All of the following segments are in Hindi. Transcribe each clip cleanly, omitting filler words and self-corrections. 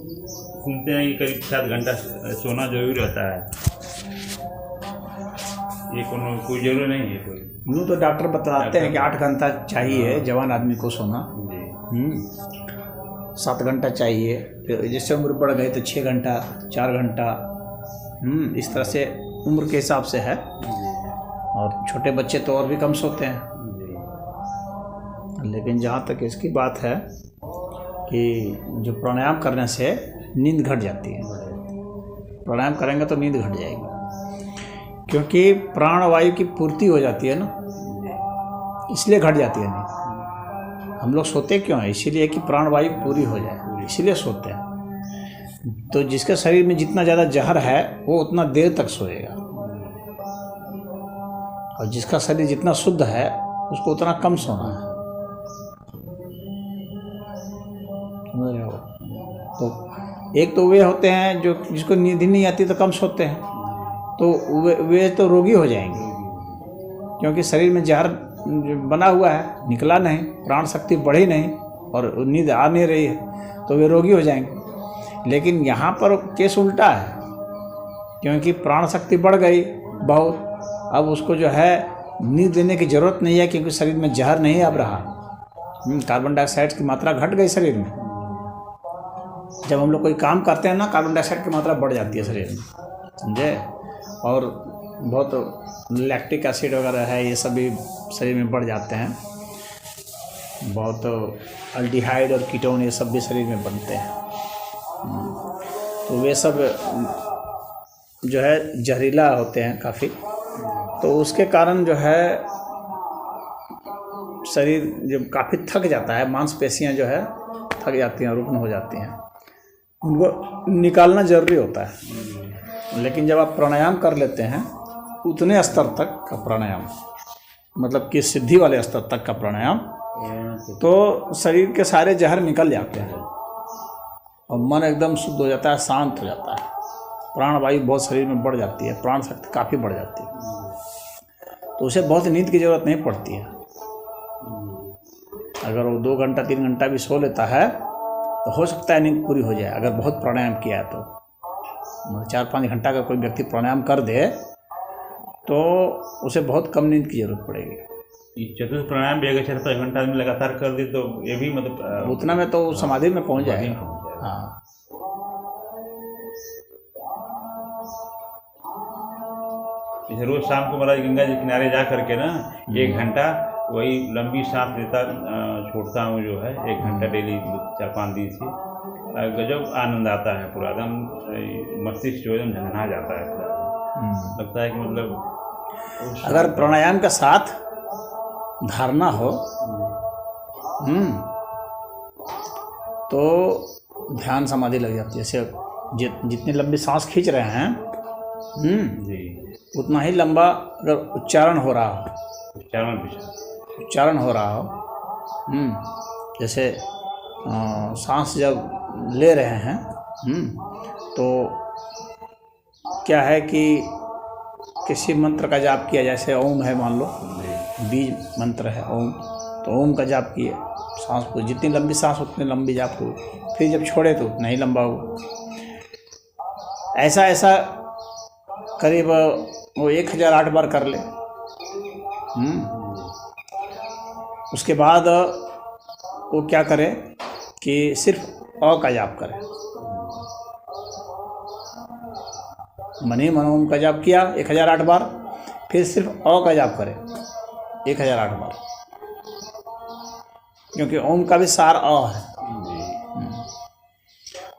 सुनते हैं कि करीब 7 घंटा सोना जरूरी रहता है। ये कोई जरूरी नहीं है कोई। यूँ तो डॉक्टर बताते हैं कि 8 घंटा चाहिए जवान आदमी को सोना। 7 घंटा चाहिए, फिर जैसे उम्र बढ़ गई तो 6 घंटा, 4 घंटा, इस तरह से उम्र के हिसाब से है। और छोटे बच्चे तो और भी कम सोते हैं। लेकिन जहाँ तक इसकी बात है कि जो प्राणायाम करने से नींद घट जाती है, प्राणायाम करेंगे तो नींद घट जाएगी, क्योंकि प्राणवायु की पूर्ति हो जाती है ना, इसलिए घट जाती है नींद। हम लोग सोते क्यों हैं? इसीलिए कि प्राणवायु पूरी हो जाए, इसीलिए सोते हैं। तो जिसके शरीर में जितना ज़्यादा जहर है वो उतना देर तक सोएगा, और जिसका शरीर जितना शुद्ध है उसको उतना कम सोना है। समझ रहे हो? तो एक तो वे होते हैं जो जिसको नींद ही नहीं आती तो कम सोते हैं, तो वे तो रोगी हो जाएंगे, क्योंकि शरीर में जहर बना हुआ है, निकला नहीं, प्राण शक्ति बढ़ी नहीं और नींद आ नहीं रही है, तो वे रोगी हो जाएंगे। लेकिन यहाँ पर केस उल्टा है, क्योंकि प्राण शक्ति बढ़ गई बहुत, अब उसको जो है नींद लेने की ज़रूरत नहीं है, क्योंकि शरीर में जहर नहीं अब रहा। कार्बन डाइऑक्साइड की मात्रा घट गई शरीर में। जब हम लोग कोई काम करते हैं ना, कार्बन डाइऑक्साइड की मात्रा बढ़ जाती है शरीर में, समझे। और बहुत लैक्टिक एसिड वगैरह है, ये सब भी शरीर में बढ़ जाते हैं। बहुत अल्डिहाइड और कीटोन ये सब भी शरीर में बनते हैं। तो वे सब जो है जहरीला होते हैं काफ़ी, तो उसके कारण जो है शरीर जब काफ़ी थक जाता है, मांसपेशियां जो है थक जाती हैं, रुग्ण हो जाती हैं, उनको निकालना ज़रूरी होता है। लेकिन जब आप प्राणायाम कर लेते हैं उतने स्तर तक का प्राणायाम, मतलब कि सिद्धि वाले स्तर तक का प्राणायाम, तो शरीर के सारे जहर निकल जाते हैं और मन एकदम शुद्ध हो जाता है, शांत हो जाता है। प्राणवायु बहुत शरीर में बढ़ जाती है, प्राण शक्ति काफ़ी बढ़ जाती है, तो उसे बहुत नींद की ज़रूरत नहीं पड़ती है। अगर वो 2 घंटा 3 घंटा भी सो लेता है तो हो सकता है नींद पूरी हो जाए, अगर बहुत प्राणायाम किया है तो। 4-5 घंटा का कोई व्यक्ति प्राणायाम कर दे तो उसे बहुत कम नींद की ज़रूरत पड़ेगी। चतुर्थ प्राणायाम भी अगर 4-5 घंटा में लगातार कर दी तो ये भी मतलब उतना में तो समाधि में पहुंच जाएगा। हाँ, रोज शाम को महाराज गंगा जी किनारे जा करके ना 1 घंटा वही लंबी सांस लेता छोड़ता हूँ, जो है 1 घंटा डेली 4-5 दिन से, गजब आनंद आता है। पूरा एकदम मस्तिष्क जो एकदम झंझना जाता है पूरा, लगता है कि मतलब अगर प्राणायाम के साथ धारणा हो तो ध्यान समाधि लग जाती है। जैसे जितनी लंबी सांस खींच रहे हैं जी, उतना ही लंबा अगर उच्चारण हो रहा हो, जैसे सांस जब ले रहे हैं तो क्या है कि किसी मंत्र का जाप किया, जैसे ओम है, मान लो बीज मंत्र है ओम, तो ओम का जाप किए, सांस को जितनी लंबी सांस उतनी लंबी जाप हो, फिर जब छोड़े तो उतना ही लंबा हो। ऐसा करीब वो 1008 बार कर ले। उसके बाद वो क्या करे कि सिर्फ अ का जाप करे, मनी मनोम का जाप किया 1008 बार, फिर सिर्फ अ का जाप करे 1008 बार, क्योंकि ओम का भी सार अ है।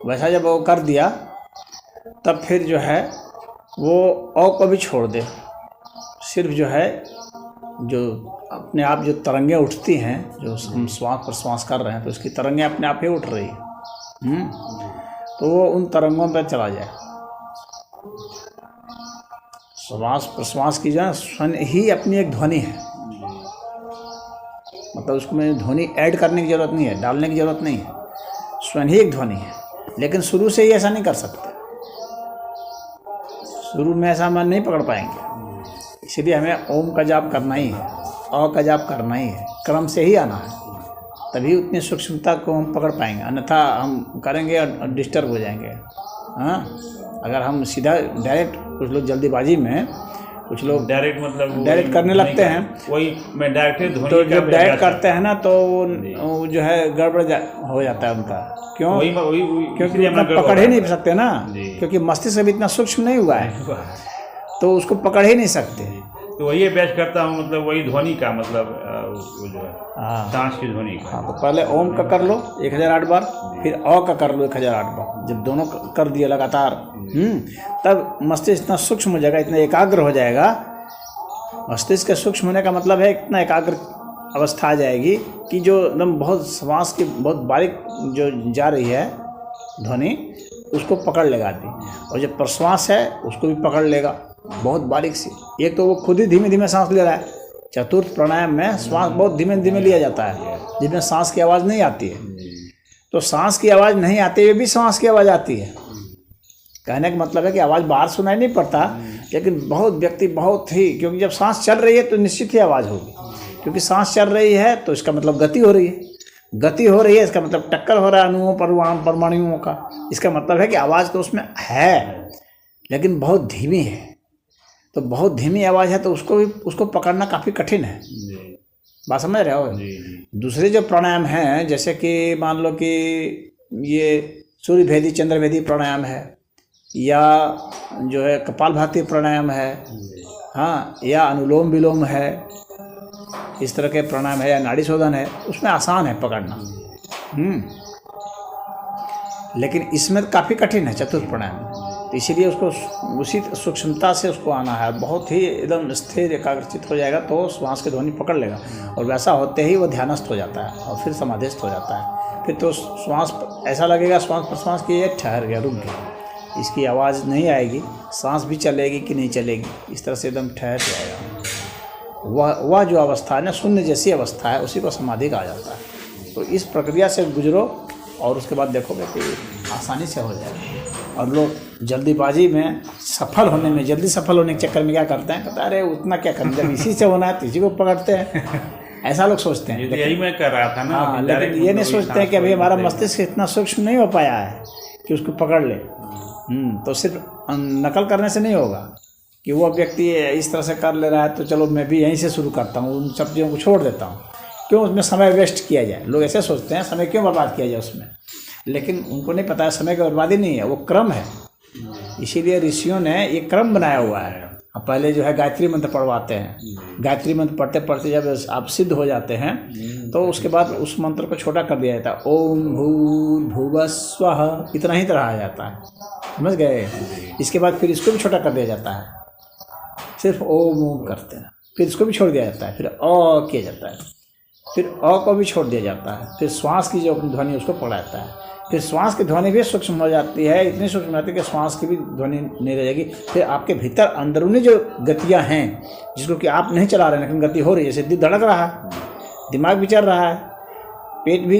वैसा जब वो कर दिया तब फिर जो है वो अ को भी छोड़ दे, सिर्फ जो है जो अपने आप जो तरंगें उठती हैं, जो हम श्वास प्रश्वास कर रहे हैं तो उसकी तरंगें अपने आप ही उठ रही है, तो वो उन तरंगों पर चला जाए। श्वास प्रश्वास की जो स्वयं ही अपनी एक ध्वनि है, मतलब उसको में ध्वनि ऐड करने की ज़रूरत नहीं है, डालने की ज़रूरत नहीं है, स्वयं ही एक ध्वनि है। लेकिन शुरू से ही ऐसा नहीं कर सकते, शुरू में ऐसा हम नहीं पकड़ पाएंगे, इसलिए हमें ओम का जाप करना ही है, अ का जाप करना ही है, क्रम से ही आना है। तभी उतनी सूक्ष्मता को हम पकड़ पाएंगे, अन्यथा हम करेंगे और डिस्टर्ब हो जाएंगे। हाँ, अगर हम सीधा डायरेक्ट, कुछ लोग जल्दीबाजी में, कुछ लोग डायरेक्ट मतलब डायरेक्ट करने लगते हैं, वही मैं डायरेक्ट ध्वनि तो का जब डायरेक्ट करते हैं ना तो जी। वो जो है गड़बड़ हो जाता है उनका। क्यों? वही क्योंकि इसलिए उतना मैं पकड़ ही नहीं सकते ना, जी। क्योंकि मस्तिष्क अभी इतना सूक्ष्म नहीं हुआ है, तो उसको पकड़ ही नहीं सकते। तो वही अभ्यास करता हूँ, मतलब वही ध्वनि का, मतलब वो जो है हाँ सांस की ध्वनि का। हाँ, तो पहले ओम का कर लो 1008 बार, फिर अ का कर लो 1008 बार। जब दोनों कर दिया लगातार, तब मस्तिष्क इतना सूक्ष्म हो जाएगा, इतना एकाग्र हो जाएगा। मस्तिष्क के सूक्ष्म होने का मतलब है इतना एकाग्र अवस्था आ जाएगी कि जो एकदम बहुत श्वास की बहुत बारीक जो जा रही है ध्वनि, उसको पकड़ लेगा आदमी, और जब प्रश्वास है उसको भी पकड़ लेगा बहुत बारीक सी। एक तो वो खुद ही धीमे धीमे सांस ले रहा है। चतुर्थ प्राणायाम में श्वास बहुत धीमे धीमे लिया जाता है, जिसमें सांस की आवाज़ नहीं आती है। तो सांस की आवाज़ नहीं आते हुए भी सांस की आवाज़ आती है। कहने का मतलब है कि आवाज़ बाहर सुनाई नहीं पड़ता, लेकिन बहुत व्यक्ति बहुत ही, क्योंकि जब सांस चल रही है तो निश्चित ही आवाज़ होगी, क्योंकि सांस चल रही है तो इसका मतलब गति हो रही है। गति हो रही है इसका मतलब टक्कर हो रहा है अणुओं परमाणुओं का। इसका मतलब है कि आवाज़ तो उसमें है, लेकिन बहुत धीमी है। तो बहुत धीमी आवाज़ है तो उसको पकड़ना काफ़ी कठिन है। बात समझ रहे हो? दूसरे जो प्राणायाम हैं, जैसे कि मान लो कि ये सूर्य भेदी चंद्र भेदी प्राणायाम है, या जो है कपालभाति प्राणायाम है, हाँ, या अनुलोम विलोम है, इस तरह के प्राणायाम है, या नाड़ी शोधन है, उसमें आसान है पकड़ना। लेकिन इसमें काफ़ी कठिन है चतुर्थ प्राणायाम, तो इसीलिए उसको उसी सूक्ष्मता से उसको आना है। बहुत ही एकदम स्थिर एकाग्रचित हो जाएगा तो श्वास की ध्वनि पकड़ लेगा, और वैसा होते ही वो ध्यानस्थ हो जाता है और फिर समाधिस्थ हो जाता है। फिर तो श्वास ऐसा लगेगा श्वास प्रश्वास की ये ठहर गया, रुक गया, इसकी आवाज़ नहीं आएगी, सांस भी चलेगी कि नहीं चलेगी, इस तरह से एकदम ठहर जाएगा। वह जो अवस्था है ना, शून्य जैसी अवस्था है, उसी को समाधि कहा जाता है। तो इस प्रक्रिया से गुजरो और उसके बाद देखोगे कि आसानी से हो जाएगा। और लोग जल्दीबाजी में सफल होने में, जल्दी सफल होने के चक्कर में क्या करते हैं, कहते हैं अरे उतना क्या करें, जब इसी से होना है तो इसी को पकड़ते हैं, ऐसा लोग सोचते हैं। यही मैं कर रहा था ना। हाँ, लेकिन ये नहीं सोचते हैं कि अभी हमारा मस्तिष्क इतना सूक्ष्म नहीं हो पाया है कि उसको पकड़ ले। तो सिर्फ नकल करने से नहीं होगा कि वो व्यक्ति इस तरह से कर ले रहा है तो चलो मैं भी यहीं से शुरू करता हूँ, उन सब चीज़ों को छोड़ देता हूँ, क्यों उसमें समय वेस्ट किया जाए। लोग ऐसे सोचते हैं समय क्यों बर्बाद किया जाए उसमें, लेकिन उनको नहीं पता है समय की बर्बादी नहीं है, वो क्रम है। इसीलिए ऋषियों ने ये क्रम बनाया हुआ है। अब पहले जो है गायत्री मंत्र पढ़वाते हैं, गायत्री मंत्र पढ़ते पढ़ते जब आप सिद्ध हो जाते हैं तो उसके बाद उस मंत्र को छोटा कर दिया जाता है, ओम भूर्भुवः स्वः, इतना ही रहा जाता है, समझ गए। इसके बाद फिर इसको भी छोटा कर दिया जाता है, सिर्फ ओम करते हैं, फिर इसको भी छोड़ दिया जाता है, फिर अ किया जाता है, फिर अ को भी छोड़ दिया जाता है, फिर श्वास की जो अपनी ध्वनि उसको पढ़ा जाता है, फिर श्वास की ध्वनि भी सूक्ष्म हो जाती है, इतनी सूक्ष्म हो जाती है कि श्वास की भी ध्वनि नहीं रह जाएगी। फिर आपके भीतर अंदरूनी जो गतियाँ हैं जिसको कि आप नहीं चला रहे हैं लेकिन गति हो रही है, जैसे दिल धड़क रहा है, दिमाग भी चल रहा है, पेट भी,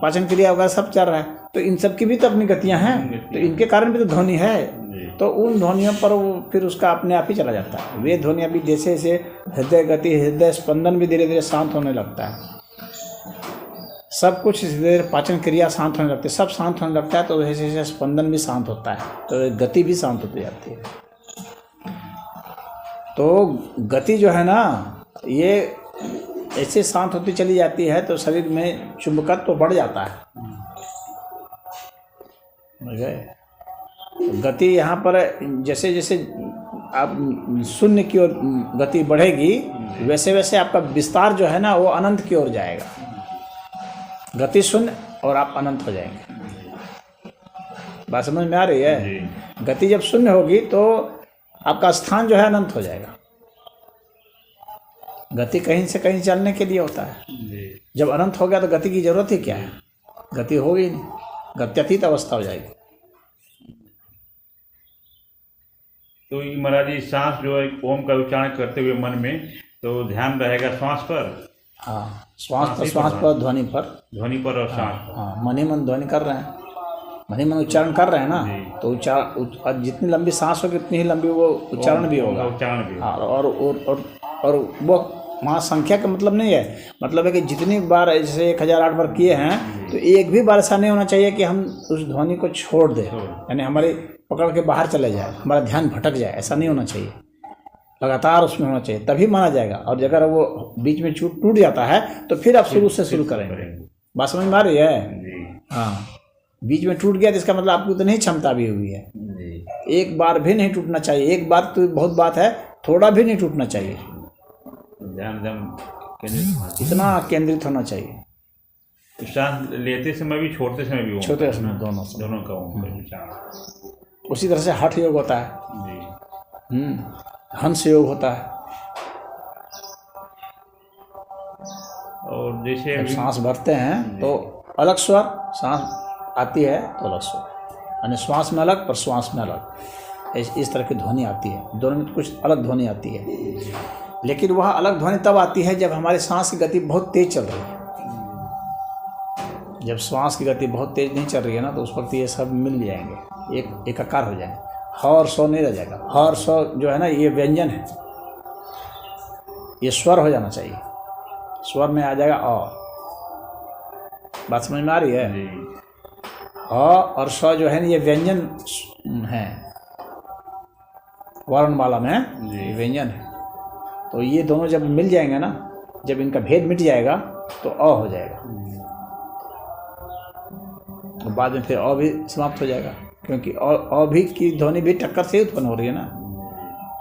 पाचन क्रिया वगैरह सब चल रहा है, तो इन सब की भी तो अपनी गतियाँ हैं, तो इनके कारण भी तो ध्वनि है। तो उन ध्वनियों पर वो फिर उसका अपने आप ही चला जाता है। वे ध्वनियाँ भी जैसे जैसे हृदय गति, हृदय स्पंदन भी धीरे धीरे शांत होने लगता है, सब कुछ धीरे धीरे पाचन क्रिया शांत होने लगती है, सब शांत होने लगता है, तो जैसे जैसे स्पंदन भी शांत होता है तो गति भी शांत होती जाती है। तो गति जो है ना, ये ऐसे शांत होती चली जाती है तो शरीर में चुंबकत्व तो बढ़ जाता है, समझ गए। गति यहाँ पर जैसे जैसे आप शून्य की ओर गति बढ़ेगी वैसे वैसे आपका विस्तार जो है ना वो अनंत की ओर जाएगा। गति शून्य और आप अनंत हो जाएंगे। बात समझ में आ रही है? गति जब शून्य होगी तो आपका स्थान जो है अनंत हो जाएगा। गति कहीं से कहीं चलने के लिए होता है, जब अनंत हो गया तो गति की जरूरत ही क्या है, गति होगी नहीं, गत्यतीत अवस्था हो जाएगी। तो महाराज जी सांस जो है ओम का उच्चारण करते हुए मन में तो ध्यान रहेगा श्वास पर। हाँ, श्वास पर, ध्वनि पर और सांस पर। हाँ, मन ही मन ध्वनि कर रहे हैं, मन ही मन उच्चारण कर रहे हैं ना, तो उच्चारण जितनी लंबी सांस होगी उतनी ही लंबी वो उच्चारण भी होगा। उच्चारण भी हाँ, और वो वहाँ संख्या का मतलब नहीं है, मतलब है कि जितनी बार जैसे 1008 बार किए हैं तो एक भी बार ऐसा नहीं होना चाहिए कि हम उस ध्वनि को छोड़ दें, यानी हमारी पकड़ के बाहर चले जाए, हमारा ध्यान भटक जाए, ऐसा नहीं होना चाहिए। लगातार उसमें होना चाहिए, तभी माना जाएगा। और अगर वो बीच में टूट जाता है तो फिर आप शुरू से शुरू करेंगे। बात समझ में आ रही है? हाँ, बीच में टूट गया तो इसका मतलब आपकी उतनी ही क्षमता भी हुई है। एक बार भी नहीं टूटना चाहिए, एक बार तो बहुत बात है, थोड़ा भी नहीं टूटना चाहिए, इतना केंद्रित होना चाहिए। तो सांस लेते समय भी छोड़ते समय भी, छोटे समय दोनों का उसी तरह से हठ योग होता है, हंस योग होता है। और जैसे जब सांस भरते हैं तो अलग स्वर, सांस आती है तो अलग स्वर, यानी श्वास में अलग प्रश्वास में अलग, इस तरह की ध्वनि आती है। दोनों में कुछ अलग ध्वनि आती है, लेकिन वह अलग ध्वनि तब आती है जब हमारी सांस की गति बहुत तेज चल रही है। जब श्वास की गति बहुत तेज नहीं चल रही है ना, तो उस वक्त ये सब मिल जाएंगे, एक आकार हो जाएंगे, ह और सौ नहीं रह जाएगा। ह और सौ जो है ना, ये व्यंजन है, ये स्वर हो जाना चाहिए, स्वर में आ जाएगा अ। बात समझ में आ रही है? ह और स जो है ना, ये व्यंजन है, वर्णमाला में ये व्यंजन है। तो ये दोनों जब मिल जाएंगे ना, जब इनका भेद मिट जाएगा तो अ हो जाएगा, तो बाद में फिर अ भी समाप्त हो जाएगा, क्योंकि अ भी की ध्वनि भी टक्कर से उत्पन्न हो रही है ना।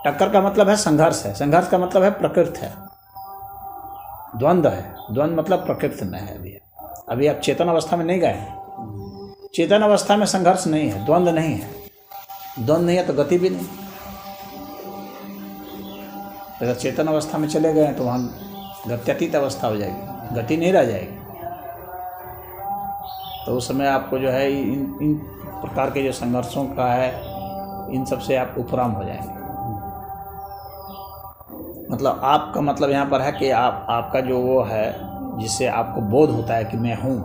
टक्कर का मतलब है संघर्ष है, संघर्ष का मतलब है प्रकृति है, द्वंद्व है, द्वंद्व मतलब प्रकृति में है। अभी आप चेतन अवस्था में नहीं गए, चेतन अवस्था में संघर्ष नहीं है, द्वंद्व नहीं है। द्वंद्व नहीं है तो गति भी नहीं। अगर चेतन अवस्था में चले गए तो वहाँ गत्यतीत अवस्था हो जाएगी, गति नहीं रह जाएगी। तो उस समय आपको जो है इन प्रकार के जो संघर्षों का है, इन सब से आप उपराम हो जाएंगे। मतलब आपका मतलब यहाँ पर है कि आपका जो वो है, जिससे आपको बोध होता है कि मैं हूँ,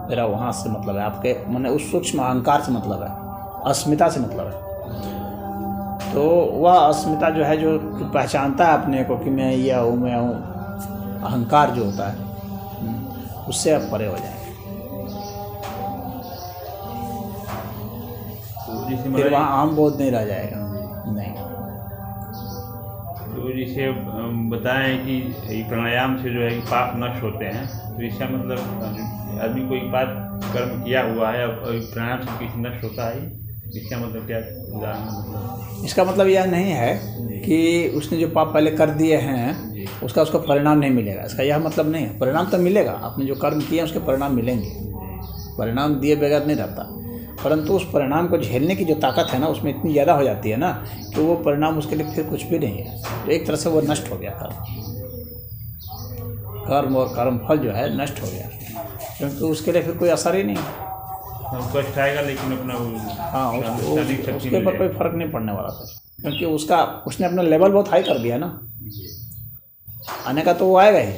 मेरा वहाँ से मतलब है, आपके माने उस सूक्ष्म अहंकार से मतलब है, अस्मिता से मतलब है। तो वह अस्मिता जो है, जो पहचानता है अपने को कि मैं यह हूँ, मैं हूँ, अहंकार जो होता है, उससे आप परे हो जाएंगे। फिर वहाँ आम बोध नहीं रह जाएगा। नहीं, तो जैसे बताएं कि प्राणायाम से जो है कि पाप नष्ट होते हैं, तो इसका मतलब आदमी कोई पाप कर्म किया हुआ है और प्राणायाम से किसी नष्ट होता है, इसका मतलब क्या? मतलब इसका मतलब यह नहीं है कि उसने जो पाप पहले कर दिए हैं उसका परिणाम नहीं मिलेगा, इसका यह मतलब नहीं है। परिणाम तो मिलेगा, आपने जो कर्म किए उसके परिणाम मिलेंगे, परिणाम दिए बगैर नहीं रहता। परंतु उस परिणाम को झेलने की जो ताकत है ना, उसमें इतनी ज़्यादा हो जाती है ना कि वो परिणाम उसके लिए फिर कुछ भी नहीं है। तो एक तरह से वो नष्ट हो गया कर्म और कर्मफल जो है नष्ट हो गया, क्योंकि उसके लिए फिर कोई असर ही नहीं है। कष्ट आएगा लेकिन अपना हाँ, उसके ऊपर कोई फर्क नहीं पड़ने वाला था, क्योंकि उसने अपना लेवल बहुत हाई कर दिया ना। आने का तो वो आएगा ही,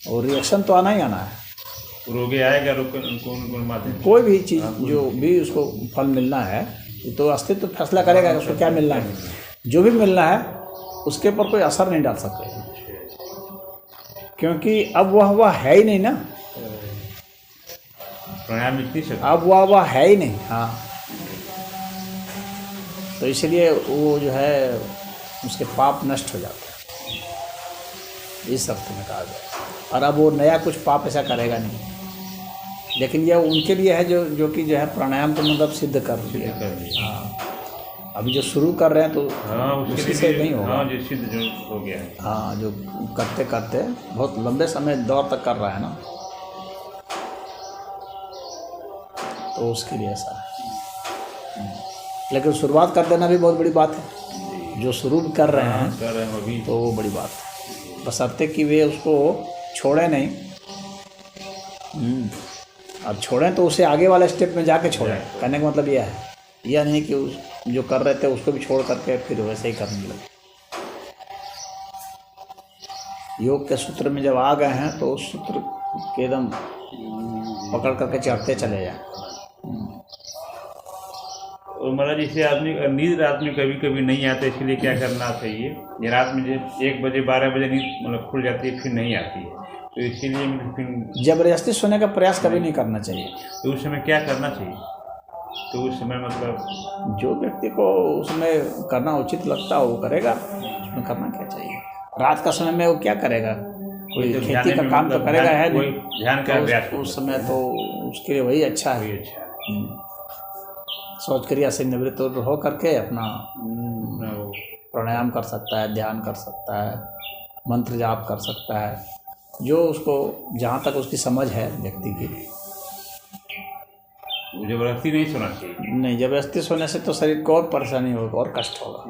और रिएक्शन तो आना ही आना है। रोगे आएगा, कौन माध्यम, कोई भी चीज़ जो भी उसको फल मिलना है तो अस्तित्व फैसला करेगा कि उसको क्या मिलना है। जो भी मिलना है उसके ऊपर कोई असर नहीं डाल सकते, क्योंकि अब वह है ही नहीं ना, प्राणायाम इतनी शक्ति, अब वह है ही नहीं। हाँ, तो इसलिए वो जो है उसके पाप नष्ट हो जाते हैं, इस अर्थ में कहा जाए। और अब वो नया कुछ पाप ऐसा करेगा नहीं, लेकिन यह उनके लिए है जो कि जो है प्राणायाम को मतलब सिद्ध कर दिया। हाँ, अभी जो शुरू कर रहे हैं तो उसी से नहीं होगा। हाँ, जो सिद्ध जो हो गया है, हाँ, जो करते करते बहुत लंबे समय दौर तक कर रहा है ना, तो उसके लिए ऐसा है। लेकिन शुरुआत कर देना भी बहुत बड़ी बात है। जो शुरू कर रहे हैं अभी, तो वो बड़ी बात है, बशर्ते कि वे उसको छोड़े नहीं। अब छोड़ें तो उसे आगे वाले स्टेप में जाके छोड़ें। कहने का मतलब यह है, यह नहीं कि जो कर रहे थे उसको भी छोड़ करके फिर वैसे ही करने लगे। योग के सूत्र में जब आ गए हैं तो उस सूत्र के एकदम पकड़ करके चढ़ते चले जाएं। और महाराज जैसे आदमी नींद रात में कभी कभी नहीं आती, इसलिए क्या करना चाहिए? ये रात में जब 1 बजे 12 बजे नींद मतलब खुल जाती है, फिर नहीं आती है, तो इसीलिए फिर जबरदस्ती सोने का प्रयास कभी नहीं करना चाहिए। तो उस समय क्या करना चाहिए? तो उस समय मतलब जो व्यक्ति को उसमें करना उचित लगता है वो करेगा, उसमें करना क्या चाहिए। रात का समय में वो क्या करेगा? कोई तो खेती का काम तो करेगा है कोई नहीं, ध्यान का अभ्यास उस समय तो उसके लिए वही अच्छा है। अच्छा सोच क्रिया से निवृत्त हो करके अपना प्राणायाम कर सकता है, ध्यान कर सकता है, मंत्र जाप कर सकता है, जो उसको जहाँ तक उसकी समझ है व्यक्ति की। जबरदस्ती नहीं सोना चाहिए। नहीं, जबरदस्ती सोने से तो शरीर को और परेशानी होगा और कष्ट होगा,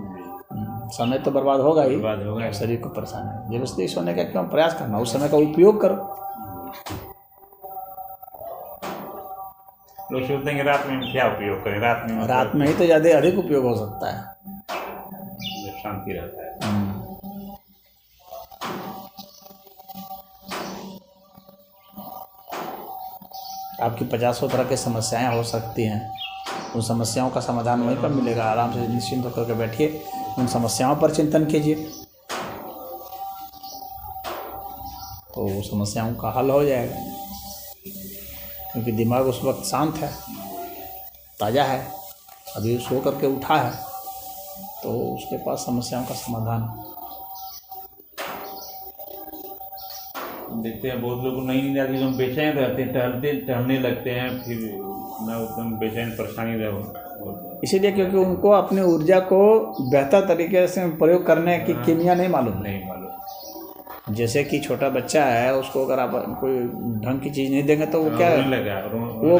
समय तो बर्बाद होगा ही, बर्बाद होगा, शरीर को परेशानी। जबरदस्ती सोने का क्यों प्रयास करना, उस समय का उपयोग करो। लोग सोचते हैं कि रात में क्या उपयोग करें, रात में ही तो ज़्यादा अधिक उपयोग हो सकता है, शांति रहता है। आपकी 50 तरह की समस्याएं हो सकती हैं, उन समस्याओं का समाधान वहीं पर मिलेगा। आराम से निश्चिंत होकर के बैठिए, उन समस्याओं पर चिंतन कीजिए, तो वो समस्याओं का हल हो जाएगा। क्योंकि दिमाग उस वक्त शांत है, ताज़ा है, अभी सो करके उठा है, तो उसके पास समस्याओं का समाधान। देखते हैं बहुत लोग को नहीं नींद आती, हम बेचैन रहते हैं, टहलने लगते हैं, फिर ना एकदम बेचैन परेशानी रहो। इसीलिए क्योंकि उनको अपनी ऊर्जा को बेहतर तरीके से प्रयोग करने की कीमिया नहीं मालूम। जैसे कि छोटा बच्चा है, उसको अगर आप कोई ढंग की चीज़ नहीं देंगे तो वो क्या वो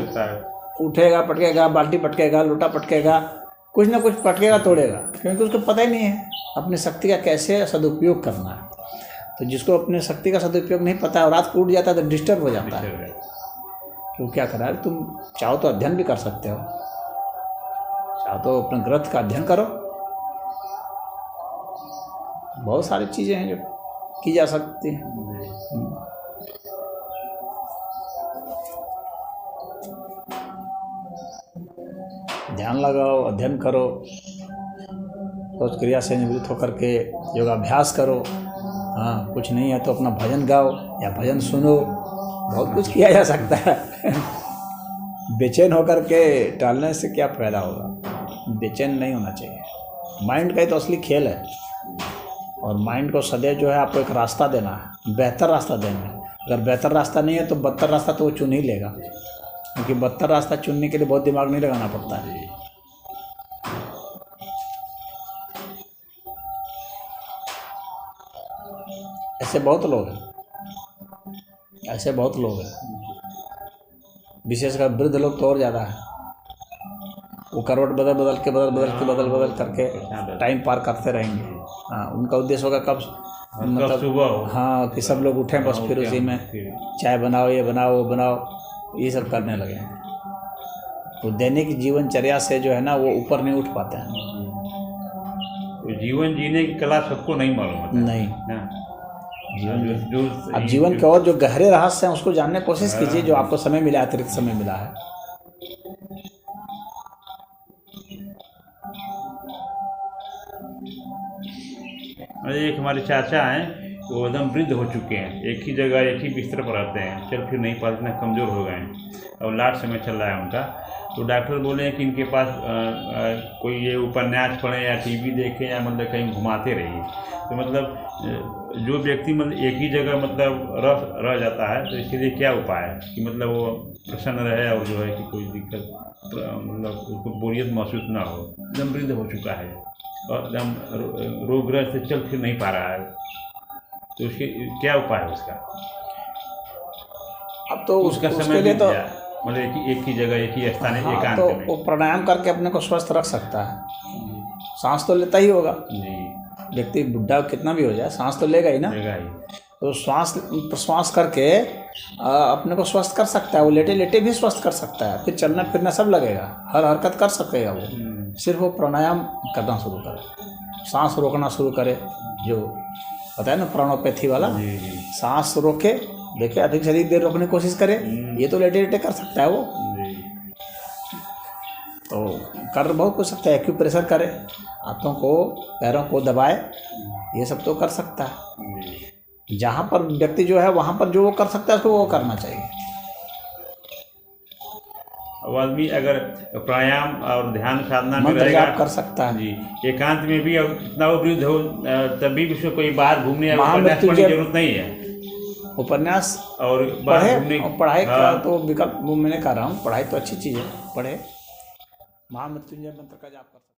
उठेगा, पटकेगा, बाल्टी पटकेगा, लोटा पटकेगा, कुछ ना कुछ पटकेगा, तोड़ेगा, क्योंकि उसको पता ही नहीं है अपनी शक्ति का कैसे सदुपयोग करना है। तो जिसको अपने शक्ति का सदुपयोग नहीं पता है, रात को उठ जाता है तो डिस्टर्ब हो जाता है। तो क्या करा है, तुम चाहो तो अध्ययन भी कर सकते हो, चाहो तो अपने ग्रंथ का अध्ययन करो, बहुत सारी चीज़ें हैं जो की जा सकती हैं। ध्यान लगाओ, अध्ययन करो, सोच क्रिया से निवृत्त होकर के योगाभ्यास करो। हाँ, कुछ नहीं है तो अपना भजन गाओ या भजन सुनो, बहुत कुछ किया जा सकता है। बेचैन होकर के टालने से क्या फायदा होगा? बेचैन नहीं होना चाहिए। माइंड का ही तो असली खेल है, और माइंड को सदैव जो है आपको एक रास्ता देना है, बेहतर रास्ता देना है। अगर बेहतर रास्ता नहीं है तो बदतर रास्ता तो वो चुन ही लेगा, क्योंकि बदतर रास्ता चुनने के लिए बहुत दिमाग नहीं लगाना पड़ता है। ऐसे बहुत लोग हैं, ऐसे बहुत लोग हैं, विशेषकर वृद्ध लोग तो और ज़्यादा है। वो करवट बदल करके टाइम पार करते रहेंगे। हाँ, उनका उद्देश्य होगा कब मतलब सुबह हो, हाँ, कि सब लोग उठें बस, फिर उसी में चाय बनाओ, ये बनाओ, वो बनाओ, ये सब करने लगे हैं। वो दैनिक जीवनचर्या से जो है ना, वो ऊपर नहीं उठ पाते हैं। जीवन जीने की कला सबको नहीं मालूम होता। नहीं, जीवन अब जीवन के और जो गहरे रहस्य हैं उसको जानने की कोशिश कीजिए, जो आपको समय मिला, अतिरिक्त समय मिला है। एक हमारे चाचा हैं, वो एकदम वृद्ध हो चुके हैं, एक ही जगह एक ही बिस्तर पर रहते हैं, चल फिर नहीं पाते, इतना कमज़ोर हो गए हैं, और लास्ट समय चल रहा है उनका। तो डॉक्टर बोले हैं कि इनके पास कोई ये उपन्यास पढ़ें या टीवी देखें या मतलब कहीं घुमाते रहिए। तो मतलब जो व्यक्ति मतलब एक ही जगह मतलब रह जाता है, तो इसीलिए क्या उपाय है कि मतलब वो प्रसन्न रहे और जो है कि कोई दिक्कत मतलब उसको बोरियत महसूस ना हो। एकदम वृद्ध हो चुका है और एकदम रोगग्रस्त से चल फिर नहीं पा रहा है, तो उसके क्या उपाय है उसका? अब तो उसका समय लिए तो मतलब एक ही जगह एक ही स्थान हाँ, एकांत तो में वो प्राणायाम करके अपने को स्वस्थ रख सकता है। सांस तो लेता ही होगा जी, व्यक्ति, बुढ़ा कितना भी हो जाए सांस तो लेगा ही ना। तो श्वास प्रश्वास करके अपने को स्वस्थ कर सकता है। वो लेटे लेटे भी स्वस्थ कर सकता है, फिर चलना फिरना सब लगेगा, हर हरकत कर सकेगा वो। सिर्फ वो प्राणायाम करना शुरू करे, सांस रोकना शुरू करे, जो पता है ना प्राणोपैथी वाला, सांस रोके, देखिए अधिक से अधिक देर रोकने की कोशिश करे। ये तो लेटे लेटे कर सकता है वो। तो कर बहुत कुछ सकता है, एक्यूप्रेशर करे, हाथों को पैरों को दबाए, ये सब तो कर सकता है। जी। जहाँ पर व्यक्ति जो है वहाँ पर जो वो कर सकता है उसको वो करना चाहिए। अब आदमी अगर प्राणायाम और ध्यान साधना में मंत्र रहेगा जाप कर सकता है। जी, एकांत में भी, और कितना वो वृद्ध हो तब भी उसको कोई बाहर घूमने या उपन्यास पढ़ने की महामृत्युंजय जरूरत नहीं है। उपन्यास और बाहर पढ़े, घूमने और पढ़ाई का हाँ। तो विकल्प वो मैंने कह रहा हूँ, पढ़ाई तो अच्छी चीज़ है, पढ़े, महामृत्युंजय मंत्र का जाप कर सकते हैं।